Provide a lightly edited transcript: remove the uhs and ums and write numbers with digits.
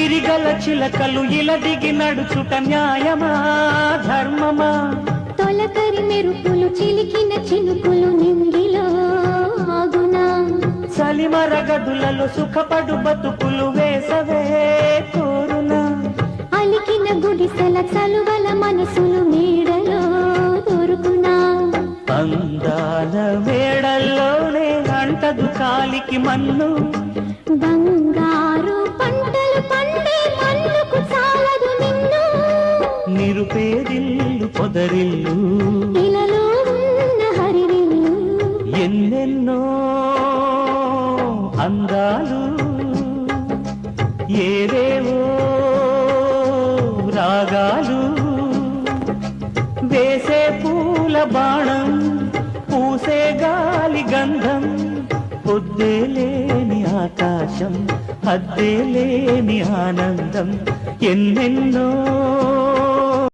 గిరిగల చిలకలు ఇలా దిగి నడుచుట న్యాయమా ధర్మమా తొలకరి మెరుపులు చిలికిన చినుకులు నింగిలో ఆగునా చలిమర గదులలో సుఖపడు బతుకులు వేసవే కోరునా అలికిన గుడిసెల చలువల మనసులు నీడలో దొరుకునా అందాల మేడల్లోనే అంటదు కాలికి మన్ను బంగారు పంటలు పండే మన్నుకు చాలదు నిన్ను నిరుపేదిల్లు పొదరిల్లు ఇలలో ఉన్న హరివిల్లు ఎన్నెన్నో అందాలు ఏవేవో రాగాలు వేసే పూల బాణం పూసే గాలి గంధం పొద్దేలేని ఆకాశం అద్దేలేని ఆనందం ఎన్నెన్నో